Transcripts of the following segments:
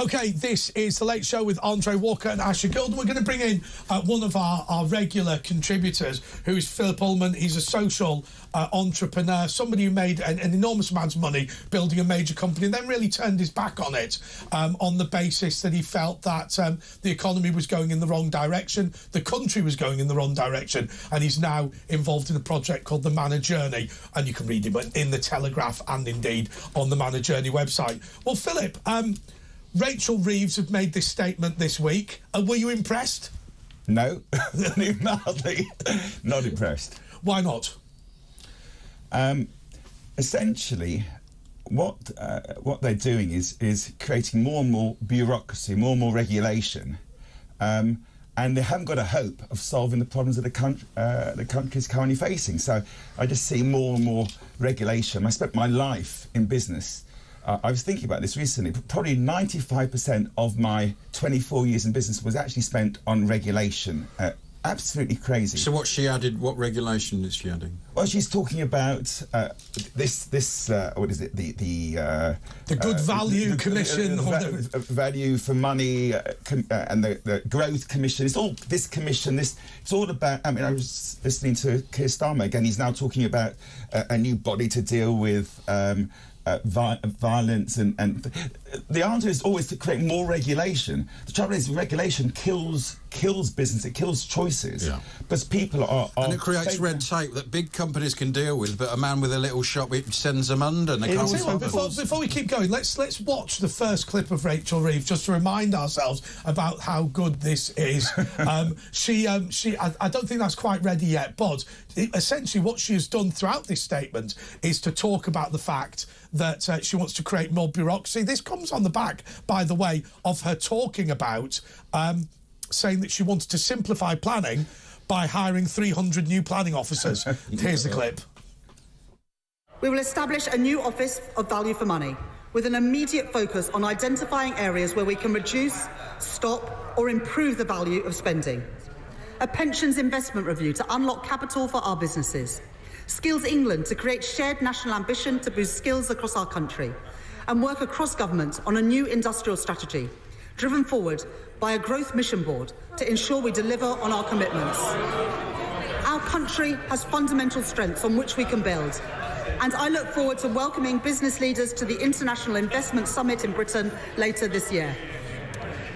OK, this is The Late Show with Andre Walker and Asher Gould. We're going to bring in one of our regular contributors, who is Phillip Ullmann. He's a social entrepreneur, somebody who made an enormous amount of money building a major company and then really turned his back on it on the basis that he felt that the economy was going in the wrong direction, the country was going in the wrong direction, and he's now involved in a project called the Manna Journey, and you can read him in the Telegraph and indeed on the Manna Journey website. Well, Phillip, Rachel Reeves have made this statement this week. Were you impressed? No, mildly not impressed. Why not? Essentially, what they're doing is creating more and more bureaucracy, more and more regulation, and they haven't got a hope of solving the problems that the country's currently facing. So I just see more and more regulation. I spent my life in business. I was thinking about this recently. Probably 95% of my 24 years in business was actually spent on regulation. Absolutely crazy. So what regulation is she adding? Well, she's talking about this what is it? The Good Value Commission, value for money, and the Growth Commission. It's all this commission. It's all about. I mean, I was listening to Keir Starmer again. He's now talking about a new body to deal with violence, and the answer is always to create more regulation. The trouble is, regulation kills business, it kills choices, because people are and it creates red tape that big companies can deal with, but a man with a little shop, it sends them under. And they can't. Before we keep going, let's watch the first clip of Rachel Reeves just to remind ourselves about how good this is. I don't think that's quite ready yet, but essentially what she has done throughout this statement is to talk about the fact that she wants to create more bureaucracy. This comes on the back, by the way, of her talking about saying that she wanted to simplify planning by hiring 300 new planning officers. Here's the clip. We will establish a new Office of Value for Money with an immediate focus on identifying areas where we can reduce, stop or improve the value of spending. A pensions investment review to unlock capital for our businesses. Skills England to create shared national ambition to boost skills across our country, and work across government on a new industrial strategy, driven forward by a growth mission board to ensure we deliver on our commitments. Our country has fundamental strengths on which we can build, and I look forward to welcoming business leaders to the International Investment Summit in Britain later this year.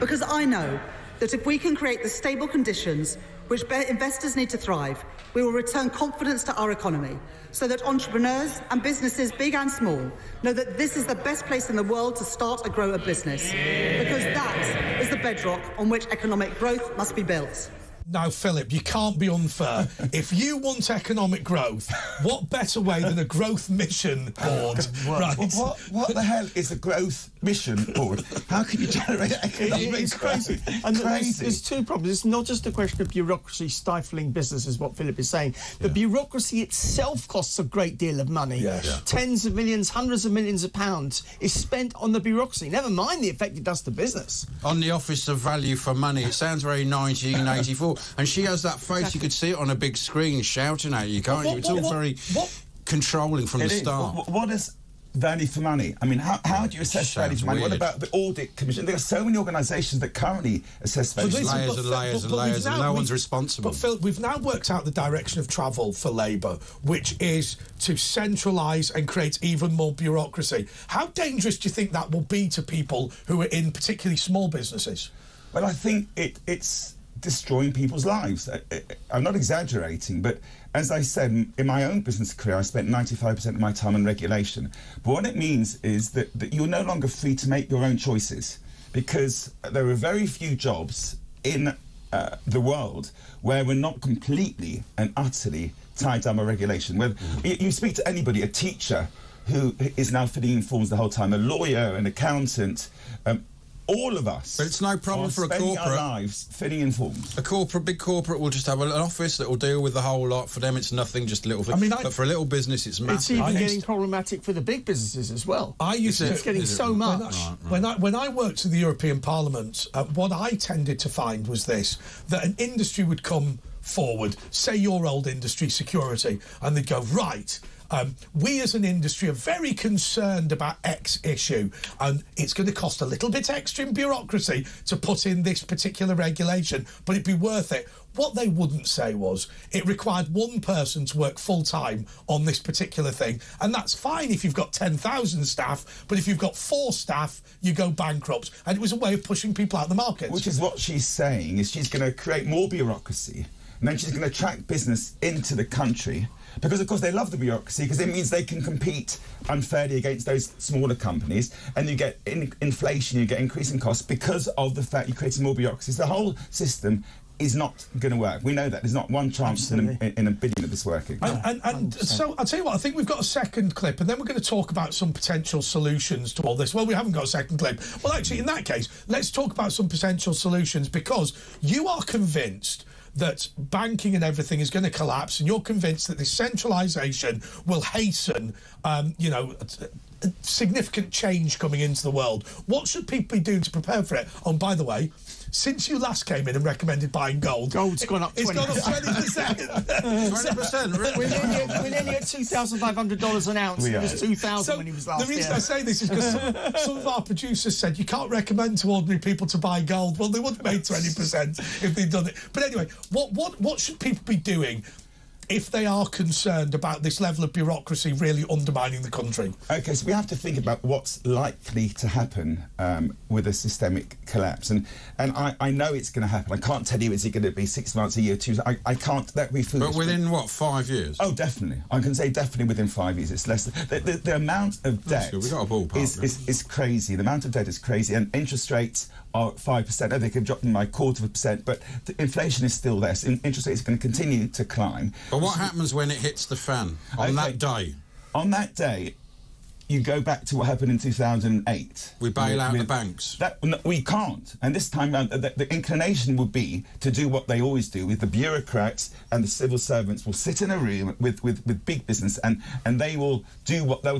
Because I know that if we can create the stable conditions which investors need to thrive, we will return confidence to our economy so that entrepreneurs and businesses, big and small, know that this is the best place in the world to start and grow a business. Because that is the bedrock on which economic growth must be built. Now, Phillip, you can't be unfair. If you want economic growth, what better way than a growth mission board? Right. What the hell is a growth mission board? How can you generate economic It's crazy. And there's two problems. It's not just a question of bureaucracy stifling business, is what Phillip is saying. The bureaucracy itself costs a great deal of money. Yes. Tens of millions, hundreds of millions of pounds is spent on the bureaucracy. Never mind the effect it does to business. On the Office of Value for Money, it sounds very 1984. And she has that face, exactly. You could see it on a big screen shouting at you, can't you? It's all very controlling from the start. What is value for money? I mean, how do you assess value for money? What about the Audit Commission? There are so many organisations that currently assess value. Layers and layers and layers, and no one's responsible. But Phil, we've now worked out the direction of travel for Labour, which is to centralise and create even more bureaucracy. How dangerous do you think that will be to people who are in particularly small businesses? Well, I think it's destroying people's lives. I'm not exaggerating, but as I said, in my own business career, I spent 95% of my time on regulation. But what it means is that you're no longer free to make your own choices, because there are very few jobs in the world where we're not completely and utterly tied down by regulation. Where you speak to anybody, a teacher who is now filling in forms the whole time, a lawyer, an accountant, all of us. But it's no problem for a corporate. Our lives filling in forms. Big corporate will just have an office that will deal with the whole lot. For them, it's nothing, just a little thing. But for a little business, it's massive. It's even getting problematic for the big businesses as well. It's getting so much. When I worked in the European Parliament, what I tended to find was this: that an industry would come forward, say your old industry, security, and they'd go, right, we as an industry are very concerned about X issue, and it's going to cost a little bit extra in bureaucracy to put in this particular regulation, but it'd be worth it. What they wouldn't say was it required one person to work full-time on this particular thing, and that's fine if you've got 10,000 staff, but if you've got 4 staff, you go bankrupt. And it was a way of pushing people out of the market. Which is what she's saying, is she's going to create more bureaucracy, and then she's going to attract business into the country, because, of course, they love the bureaucracy, because it means they can compete unfairly against those smaller companies, and you get inflation, you get increasing costs because of the fact you're creating more bureaucracy. So the whole system is not going to work. We know that. There's not one chance in a billion of this working. And so, I'll tell you what, I think we've got a second clip, and then we're going to talk about some potential solutions to all this. Well, we haven't got a second clip. Well, actually, in that case, let's talk about some potential solutions, because you are convinced that banking and everything is going to collapse, and you're convinced that this centralisation will hasten, significant change coming into the world. What should people be doing to prepare for it? Oh, and by the way, since you last came in and recommended buying gold, gold's gone up 20%. It's gone up 20%. 20%. We're nearly at $2,500 an ounce. It was 2,000 when he was last year. The reason I say this is because some of our producers said you can't recommend to ordinary people to buy gold. Well, they wouldn't have made 20% if they'd done it. But anyway, what should people be doing if they are concerned about this level of bureaucracy really undermining the country? OK, so we have to think about what's likely to happen with a systemic collapse. And I know it's going to happen. I can't tell you, is it going to be 6 months, a year, 2 years? I can't. That would be foolish. But within, what, 5 years? Oh, definitely. I can say definitely within 5 years. It's less. The amount of debt We've got a ballpark, is crazy. The amount of debt is crazy. And interest rates are 5%. Oh, they could drop them by 0.25%, but the inflation is still there. So interest rates are going to continue to climb. But what happens when it hits the fan on that day? On that day, you go back to what happened in 2008. We bail out the banks. No, we can't. And this time around, the inclination would be to do what they always do, with the bureaucrats and the civil servants will sit in a room with big business, and they'll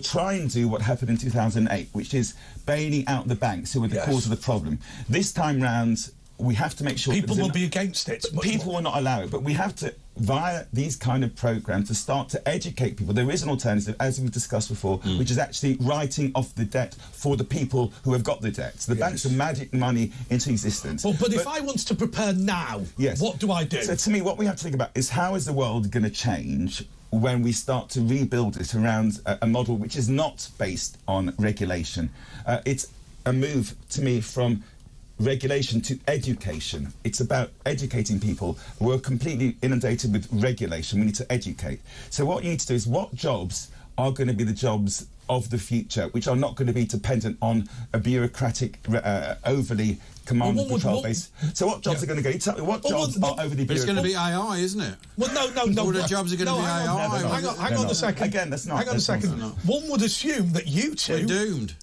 try and do what happened in 2008, which is bailing out the banks who were the cause of the problem. This time round, we have to make sure people will be against it. People will not allow it, but we have to, via these kind of programs, to start to educate people. There is an alternative, as we've discussed before, which is actually writing off the debt for the people who have got the debt. So the banks have magic money into existence. But if I want to prepare now, what do I do? So to me, what we have to think about is, how is the world going to change when we start to rebuild it around a model which is not based on regulation? It's a move, to me, from regulation to education. It's about educating people. We're completely inundated with regulation. We need to educate. So what you need to do is, what jobs are going to be the jobs of the future, which are not going to be dependent on a bureaucratic, overly command and control base. So what jobs are going to go? You tell me, what jobs are overly bureaucratic? But it's going to be AI, isn't it? Well, no. All the jobs are going to be AI. Hang on a second. Again, that's not. Hang on a second. One would assume that you two... We're doomed.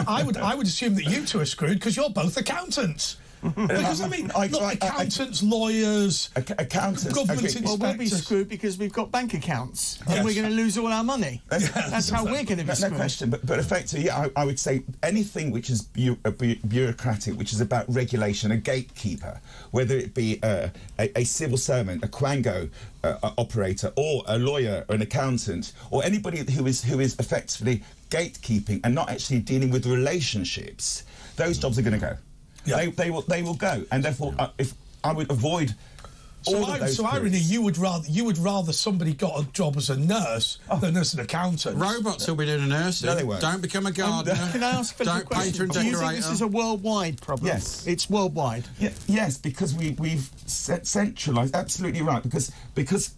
I would assume that you two are screwed because you're both accountants. Because, I mean, accountants, lawyers, accountants, government inspectors... Well, we'll be screwed because we've got bank accounts and we're going to lose all our money. That's how we're going to be screwed. No question, but effectively, I would say anything which is bureaucratic, which is about regulation, a gatekeeper, whether it be a civil servant, a quango operator, or a lawyer, or an accountant, or anybody who is effectively gatekeeping and not actually dealing with relationships, those jobs are going to go. Yeah. They will go, and therefore, if I would avoid all of those. So irony, you would rather somebody got a job as a nurse than as an accountant. Robots will be doing nursing. No, they won't. Don't become a gardener. Can I ask Philip a question? Painter and Do you decorator. think this is a worldwide problem? Yes, it's worldwide. Yes, because we've centralised. Absolutely right. Because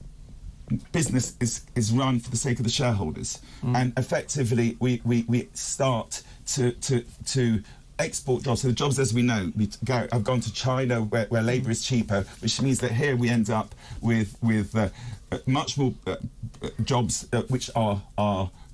business is run for the sake of the shareholders, and effectively we start to export jobs. So the jobs, as we know, have gone to China, where labour is cheaper, which means that here we end up with much more jobs which are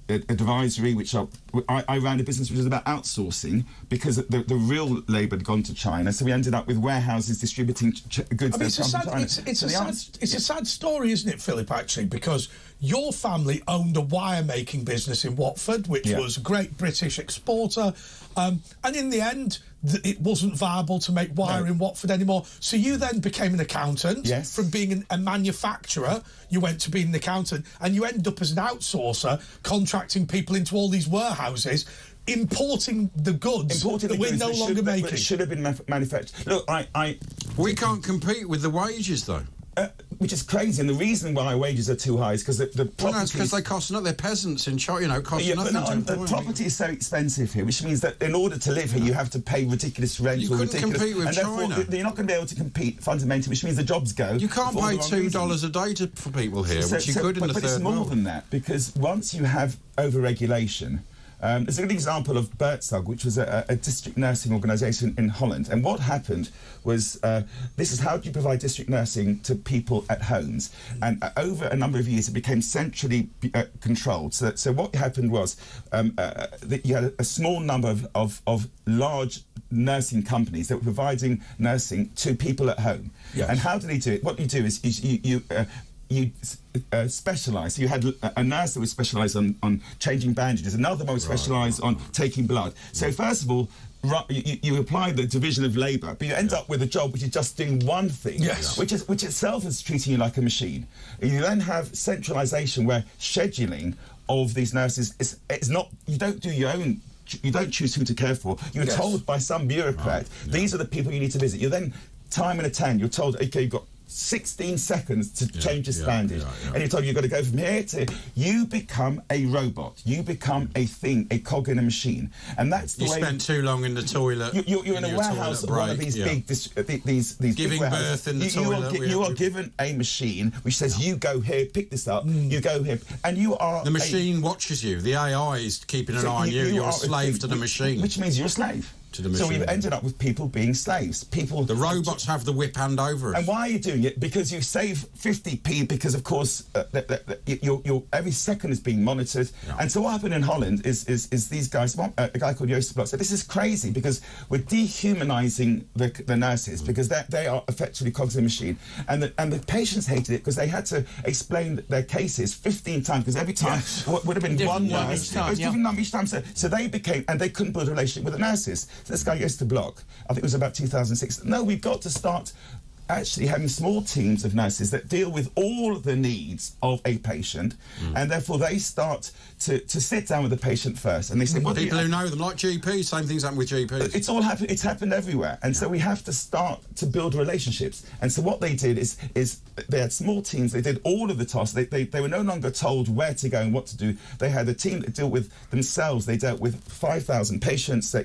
advisory, which are... I ran a business which was about outsourcing, because the real labour had gone to China, so we ended up with warehouses distributing goods. I mean, it's a sad story, isn't it, Philip, actually, because your family owned a wire-making business in Watford, which was a great British exporter, and in the end, it wasn't viable to make wire in Watford anymore. So you then became an accountant. Yes. From being a manufacturer, you went to being an accountant, and you ended up as an outsourcer, contracting people into all these warehouses, importing the goods that we're no longer making. It should have been manufactured. Look, we can't compete with the wages, though. Which is crazy, and the reason why wages are too high is because the property. Well, no, it's because they cost nothing. They're peasants in China, you know, cost nothing. The property is so expensive here, which means that in order to live here, you have to pay ridiculous rent. You couldn't compete with China. You're not going to be able to compete fundamentally, which means the jobs go. You can't pay $2 a day for people here, which you could in the third world. But it's more than that, because once you have over-regulation. There's a good example of Bertzag, which was a district nursing organisation in Holland. And what happened was, this is how do you provide district nursing to people at homes? And over a number of years, it became centrally controlled. So what happened was that you had a small number of large nursing companies that were providing nursing to people at home. Yes. And how did they do it? What you do is you specialise. So you had a nurse that was specialised on changing bandages, another one was specialised on taking blood. So first of all, you apply the division of labour, but you end up with a job which is just doing one thing, which itself is treating you like a machine. You then have centralisation where scheduling of these nurses is not. You don't do your own. You don't choose who to care for. You're told by some bureaucrat, these are the people you need to visit. You're then time and attend. You're told, okay, you've got 16 seconds to change this bandage. And you're told you've got to go from here to... You become a robot. You become a thing, a cog in a machine. And that's the way... You spent too long in the toilet. You're in a warehouse, one of these big... These giving big birth in the toilet. You are given a machine which says, you go here, pick this up, you go here, and you are... The machine watches you. The AI is keeping an eye on you. You're a slave to the machine. Which means you're a slave. To the machine. So we've ended up with people being slaves. The robots have the whip hand over us. And why are you doing it? Because you save 50p. Because of course, your every second is being monitored. And so what happened in Holland is these guys. A guy called Joost Blok said, "This is crazy because we're dehumanising the nurses because they are effectively cogs in the machine." And the patients hated it because they had to explain their cases 15 times because every time would have been one nurse. It was different number each time. So they became, and they couldn't build a relationship with the nurses. So this guy goes to Block, I think it was about 2006. No, we've got to start actually having small teams of nurses that deal with all of the needs of a patient, and therefore they start to sit down with the patient first, and they say, "What people who know them, like GPs, same things happen with GPs." It's all happened. It's happened everywhere, and so we have to start to build relationships. And so what they did is they had small teams. They did all of the tasks. They were no longer told where to go and what to do. They had a team that dealt with themselves. They dealt with 5,000 patients. So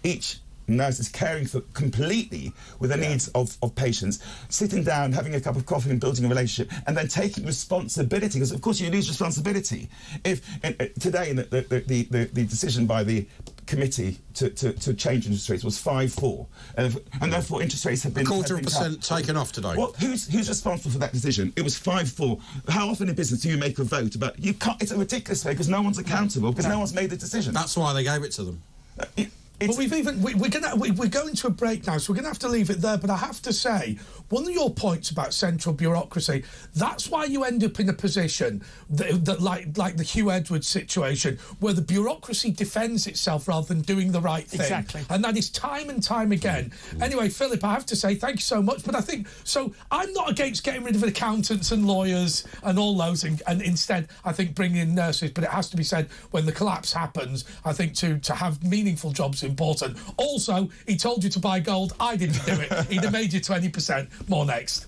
each nurse is caring for completely with the needs of patients, sitting down, having a cup of coffee and building a relationship, and then taking responsibility, because of course you lose responsibility. If today the decision by the committee to change interest rates was 5.4, and therefore interest rates have been... A quarter of a percent taken off today. Well, who's responsible for that decision? It was 5.4. How often in business do you make a vote about... You can't... It's a ridiculous way because no one's accountable, because no one's made the decision. That's why they gave it to them. But we're going to a break now, so we're going to have to leave it there. But I have to say, one of your points about central bureaucracy, that's why you end up in a position that like the Hugh Edwards situation, where the bureaucracy defends itself rather than doing the right thing. Exactly. And that is time and time again. Anyway, Philip, I have to say thank you so much. But I think, so I'm not against getting rid of accountants and lawyers and all those, and instead I think bringing in nurses. But it has to be said, when the collapse happens, I think to have meaningful jobs important. Also, he told you to buy gold. I didn't do it. He'd have made you 20%. More next.